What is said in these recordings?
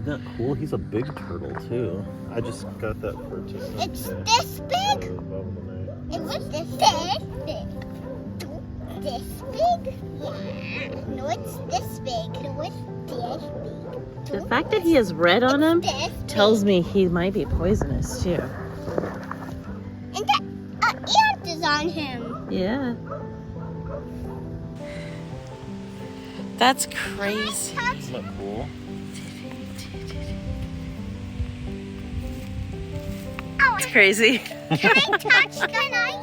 Isn't that cool? He's a big turtle too. I just got that purchase. It's this big? It's this big? This big? Yeah. No, it's this big. No, it's this big. The fact that he has red on him This tells me he might be poisonous too. And the ant is on him. Yeah. That's crazy. Isn't that cool? It's crazy. Can I touch the knife?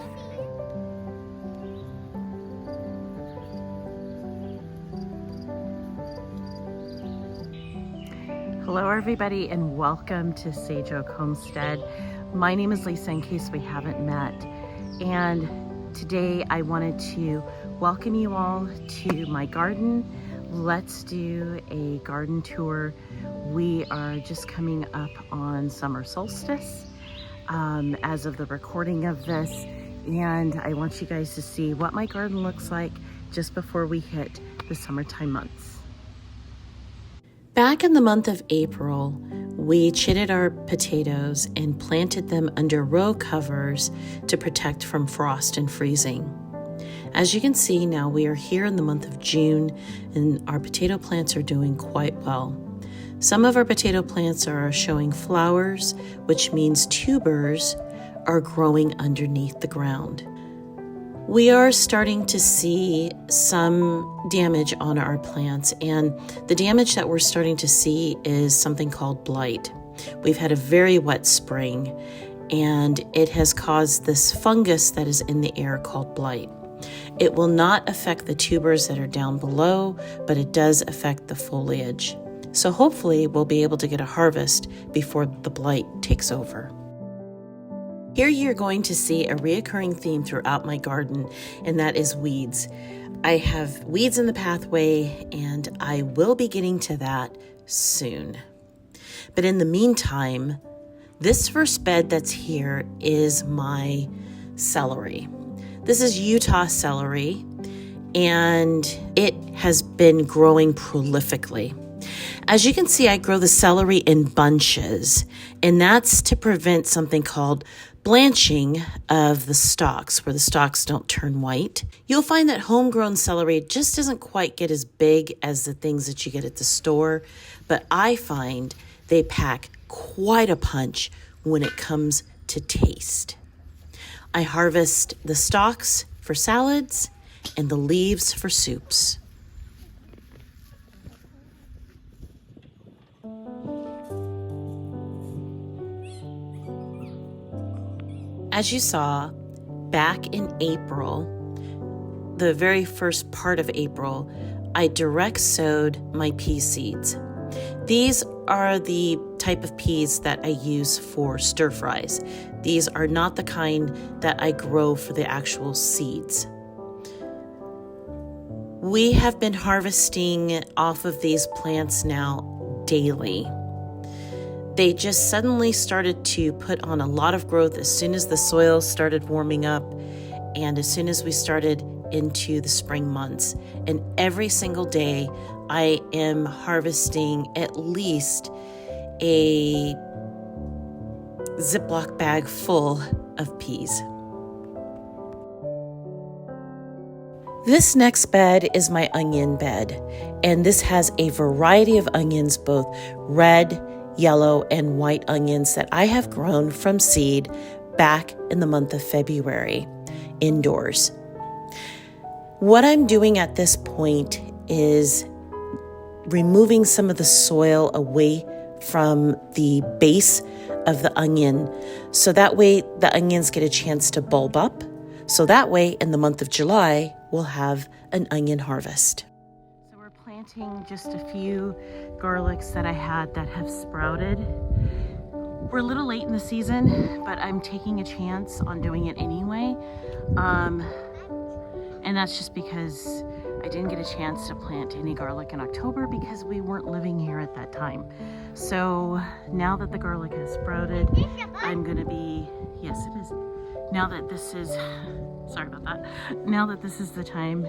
Hello everybody and welcome to Sage Oak Homestead. My name is Lisa in case we haven't met, and today I wanted to welcome you all to my garden. Let's do a garden tour. We are just coming up on summer solstice as of the recording of this, and I want you guys to see what my garden looks like just before we hit the summertime months. Back in the month of April, we chitted our potatoes and planted them under row covers to protect from frost and freezing. As you can see now, we are here in the month of June and our potato plants are doing quite well. Some of our potato plants are showing flowers, which means tubers are growing underneath the ground. We are starting to see some damage on our plants, and the damage that we're starting to see is something called blight. We've had a very wet spring, and it has caused this fungus that is in the air called blight. It will not affect the tubers that are down below, but it does affect the foliage. So hopefully we'll be able to get a harvest before the blight takes over. Here you're going to see a reoccurring theme throughout my garden, and that is weeds. I have weeds in the pathway, and I will be getting to that soon. But in the meantime, this first bed that's here is my celery. This is Utah celery, and it has been growing prolifically. As you can see, I grow the celery in bunches, and that's to prevent something called blanching of the stalks, where the stalks don't turn white. You'll find that homegrown celery just doesn't quite get as big as the things that you get at the store, but I find they pack quite a punch when it comes to taste. I harvest the stalks for salads and the leaves for soups. As you saw, back in April, the very first part of April, I direct sowed my pea seeds. These are the type of peas that I use for stir fries. These are not the kind that I grow for the actual seeds. We have been harvesting off of these plants now daily. They just suddenly started to put on a lot of growth as soon as the soil started warming up and as soon as we started into the spring months. And every single day, I am harvesting at least a Ziploc bag full of peas. This next bed is my onion bed, and this has a variety of onions, both red, yellow, and white onions that I have grown from seed back in the month of February indoors. What I'm doing at this point is removing some of the soil away from the base of the onion, so that way the onions get a chance to bulb up. So that way in the month of July, we'll have an onion harvest. So we're planting just a few garlics that I had that have sprouted. We're a little late in the season, but I'm taking a chance on doing it anyway. And that's just because I didn't get a chance to plant any garlic in October because we weren't living here at that time. So now that the garlic has sprouted, I'm gonna be, yes it is. Now that this is, sorry about that. Now that this is the time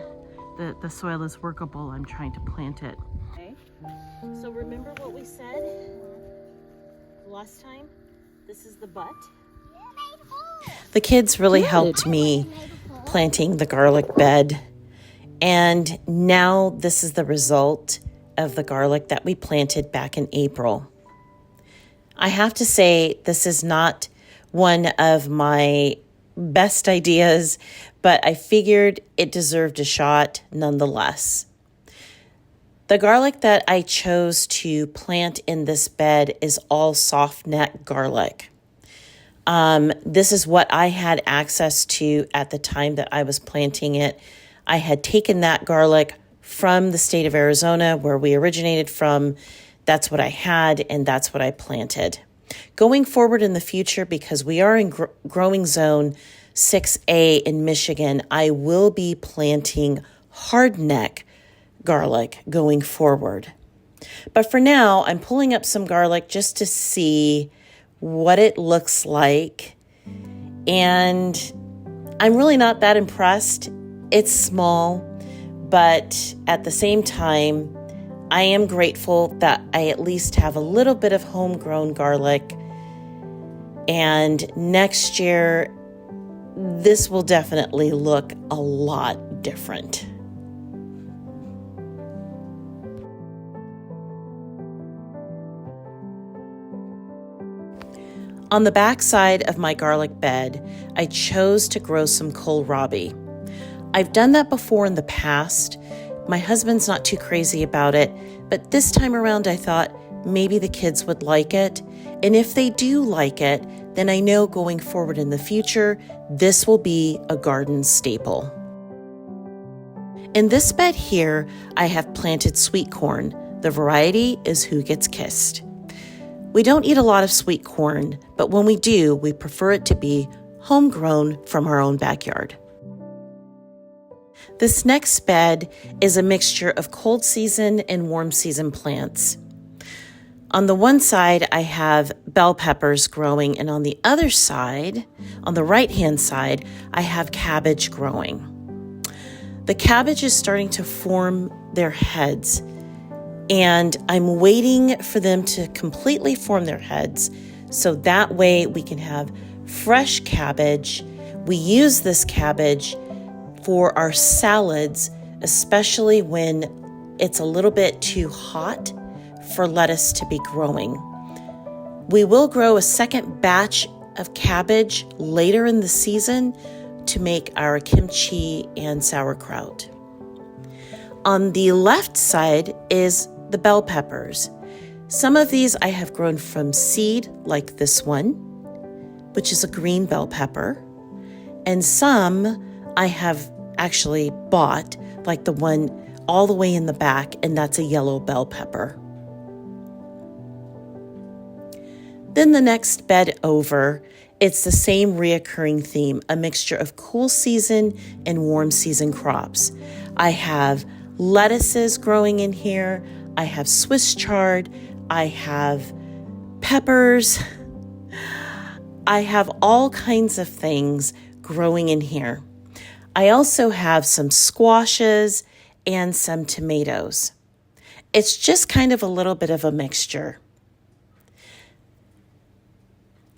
that the soil is workable, I'm trying to plant it. Okay. So remember what we said? last time. This is the butt. You made holes. The kids really helped me planting the garlic bed. And now this is the result of the garlic that we planted back in April. I have to say, this is not one of my best ideas, but I figured it deserved a shot nonetheless. The garlic that I chose to plant in this bed is all soft neck garlic. This is what I had access to at the time that I was planting it. I had taken that garlic from the state of Arizona, where we originated from. That's what I had, and that's what I planted. Going forward in the future, because we are in growing zone 6A in Michigan, I will be planting hardneck garlic going forward. But for now, I'm pulling up some garlic just to see what it looks like. And I'm really not that impressed. It's small, but at the same time, I am grateful that I at least have a little bit of homegrown garlic. And next year, this will definitely look a lot different. On the back side of my garlic bed, I chose to grow some kohlrabi. I've done that before in the past. My husband's not too crazy about it, but this time around I thought maybe the kids would like it. And if they do like it, then I know going forward in the future, this will be a garden staple. In this bed here, I have planted sweet corn. The variety is Who Gets Kissed. We don't eat a lot of sweet corn, but when we do, we prefer it to be homegrown from our own backyard. This next bed is a mixture of cold season and warm season plants. On the one side, I have bell peppers growing, and on the other side, on the right-hand side, I have cabbage growing. The cabbage is starting to form their heads, and I'm waiting for them to completely form their heads so that way we can have fresh cabbage. We use this cabbage for our salads, especially when it's a little bit too hot for lettuce to be growing. We will grow a second batch of cabbage later in the season to make our kimchi and sauerkraut. On the left side is the bell peppers. Some of these I have grown from seed, like this one, which is a green bell pepper, and some I have actually bought, like the one all the way in the back, and that's a yellow bell pepper. Then the next bed over, it's the same reoccurring theme, a mixture of cool season and warm season crops. I have lettuces growing in here. I have Swiss chard. I have peppers. I have all kinds of things growing in here. I also have some squashes and some tomatoes. It's just kind of a little bit of a mixture.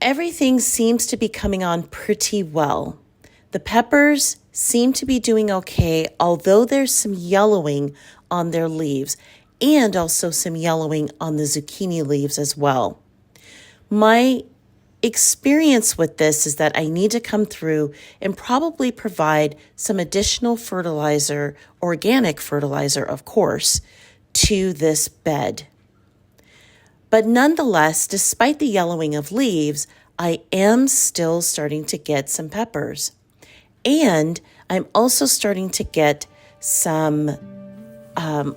Everything seems to be coming on pretty well. The peppers seem to be doing okay, although there's some yellowing on their leaves and also some yellowing on the zucchini leaves as well. My experience with this is that I need to come through and probably provide some additional fertilizer, organic fertilizer, of course, to this bed. But nonetheless, despite the yellowing of leaves, I am still starting to get some peppers. And I'm also starting to get some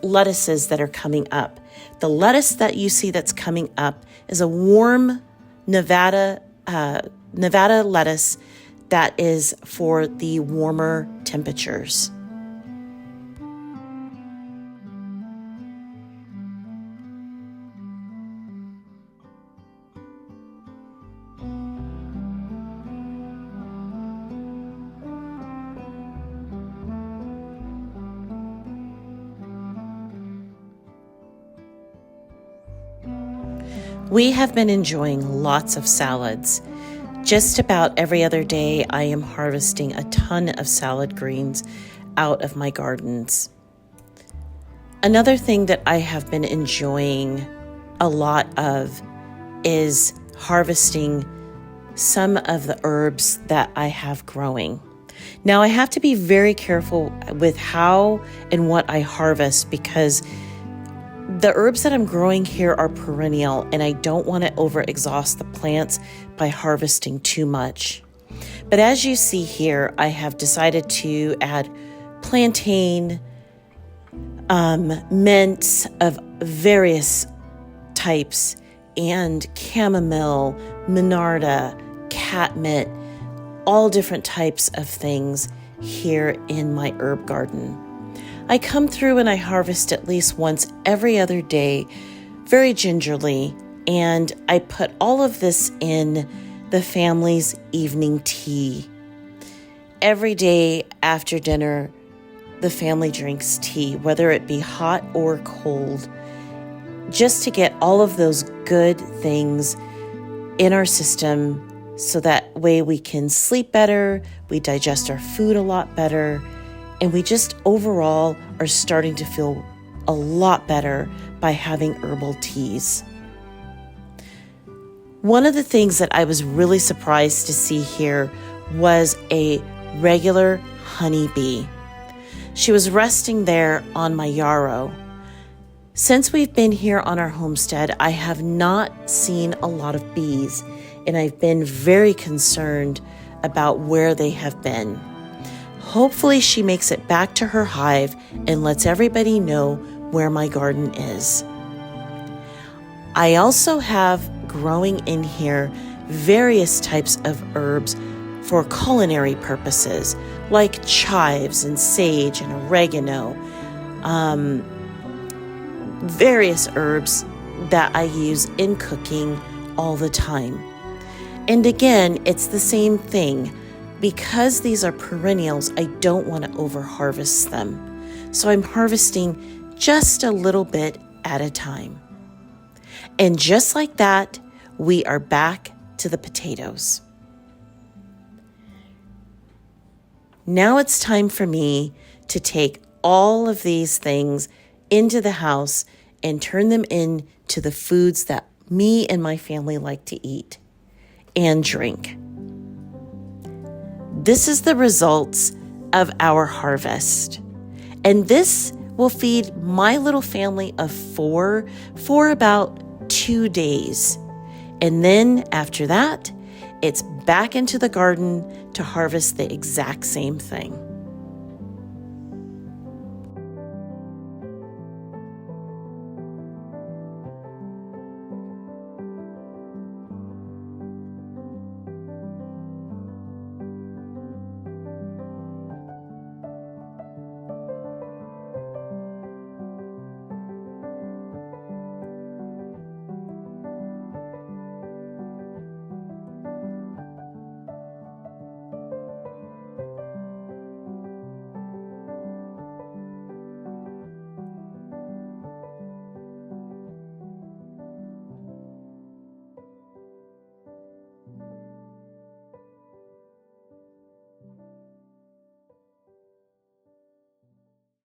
lettuces that are coming up. The lettuce that you see that's coming up is a warm Nevada lettuce that is for the warmer temperatures. We have been enjoying lots of salads. Just about every other day, I am harvesting a ton of salad greens out of my gardens. Another thing that I have been enjoying a lot of is harvesting some of the herbs that I have growing. Now, I have to be very careful with how and what I harvest because the herbs that I'm growing here are perennial and I don't want to overexhaust the plants by harvesting too much. But as you see here, I have decided to add plantain, mint of various types, and chamomile, monarda, catmint, all different types of things here in my herb garden. I come through and I harvest at least once every other day, very gingerly, and I put all of this in the family's evening tea. Every day after dinner, the family drinks tea, whether it be hot or cold, just to get all of those good things in our system so that way we can sleep better, we digest our food a lot better, and we just overall are starting to feel a lot better by having herbal teas. One of the things that I was really surprised to see here was a regular honeybee. She was resting there on my yarrow. Since we've been here on our homestead, I have not seen a lot of bees, and I've been very concerned about where they have been. Hopefully she makes it back to her hive and lets everybody know where my garden is. I also have growing in here various types of herbs for culinary purposes, like chives and sage and oregano, various herbs that I use in cooking all the time. And again, it's the same thing. Because these are perennials, I don't want to over-harvest them. So I'm harvesting just a little bit at a time. And just like that, we are back to the potatoes. Now it's time for me to take all of these things into the house and turn them into the foods that me and my family like to eat and drink. This is the results of our harvest. And this will feed my little family of 4 for about 2 days. And then after that, it's back into the garden to harvest the exact same thing.